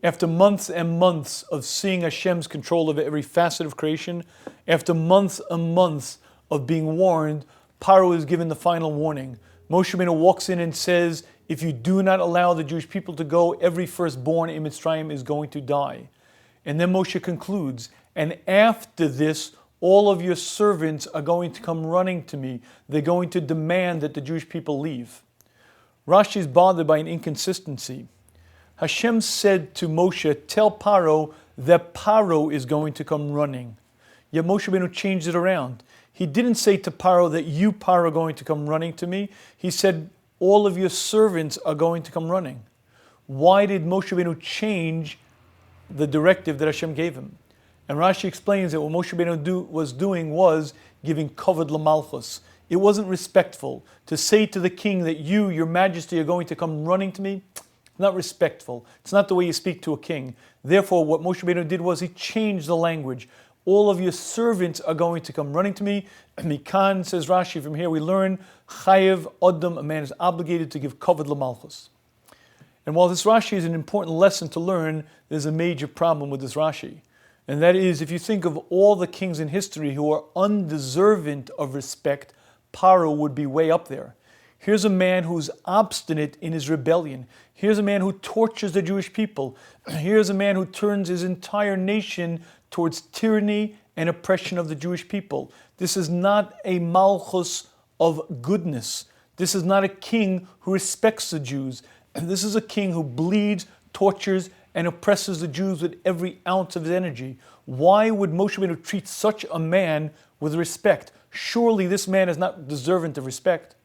After months and months of seeing Hashem's control over every facet of creation, after months and months of being warned, Paro is given the final warning. Moshe Rabbeinu walks in and says, if you do not allow the Jewish people to go, every firstborn in Mitzrayim is going to die. And then Moshe concludes, and after this, all of your servants are going to come running to me. They're going to demand that the Jewish people leave. Rashi is bothered by an inconsistency. Hashem said to Moshe, tell Paro that Paro is going to come running. Yet Moshe Rabbeinu changed it around. He didn't say to Paro that you, Paro, are going to come running to me. He said, all of your servants are going to come running. Why did Moshe Rabbeinu change the directive that Hashem gave him? And Rashi explains that what Moshe Rabbeinu was doing was giving kavod l'malchus. It wasn't respectful to say to the king that you, your majesty, are going to come running to me. Not respectful. It's not the way you speak to a king. Therefore, what Moshe Rabbeinu did was he changed the language. All of your servants are going to come running to me. Mikan, says Rashi, from here we learn, chayev adam, a man is obligated to give kavod l'malchus. And while this Rashi is an important lesson to learn, there's a major problem with this Rashi. And that is, if you think of all the kings in history who are undeserving of respect, Paro would be way up there. Here's a man who's obstinate in his rebellion. Here's a man who tortures the Jewish people. Here's a man who turns his entire nation towards tyranny and oppression of the Jewish people. This is not a malchus of goodness. This is not a king who respects the Jews. This is a king who bleeds, tortures, and oppresses the Jews with every ounce of his energy. Why would Moshe Rabbeinu treat such a man with respect? Surely this man is not deserving of respect.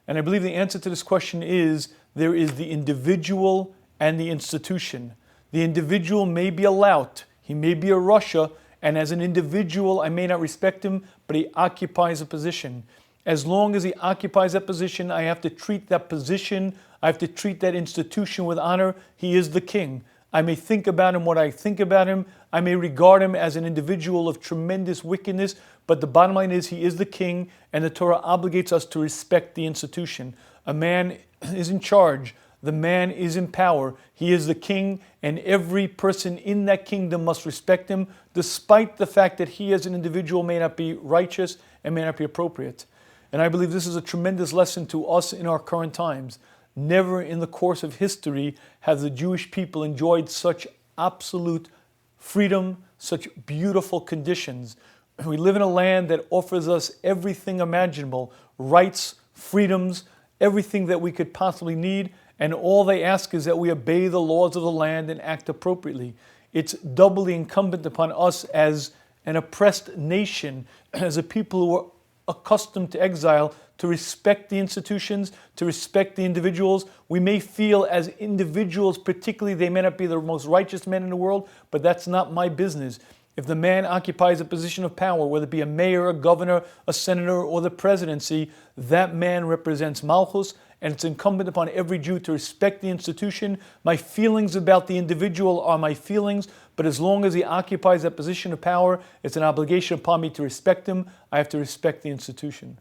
And I believe the answer to this question is there is the individual and the institution. The individual may be a lout, he may be a Russia, and as an individual I may not respect him, but he occupies a position. As long as he occupies that position, I have to treat that position, I have to treat that institution with honor. He is the king. I may think about him what I think about him. I may regard him as an individual of tremendous wickedness, but the bottom line is he is the king, and the Torah obligates us to respect the institution. A man is in charge. The man is in power. He is the king, and every person in that kingdom must respect him, despite the fact that he as an individual may not be righteous and may not be appropriate. And I believe this is a tremendous lesson to us in our current times. Never in the course of history have the Jewish people enjoyed such absolute freedom, such beautiful conditions. We live in a land that offers us everything imaginable, rights, freedoms, everything that we could possibly need, and all they ask is that we obey the laws of the land and act appropriately. It's doubly incumbent upon us as an oppressed nation, as a people who are accustomed to exile, to respect the institutions, to respect the individuals. We may feel as individuals, particularly they may not be the most righteous men in the world, but that's not my business. If the man occupies a position of power, whether it be a mayor, a governor, a senator, or the presidency, that man represents Malchus, and it's incumbent upon every Jew to respect the institution. My feelings about the individual are my feelings, but as long as he occupies that position of power, it's an obligation upon me to respect him. I have to respect the institution.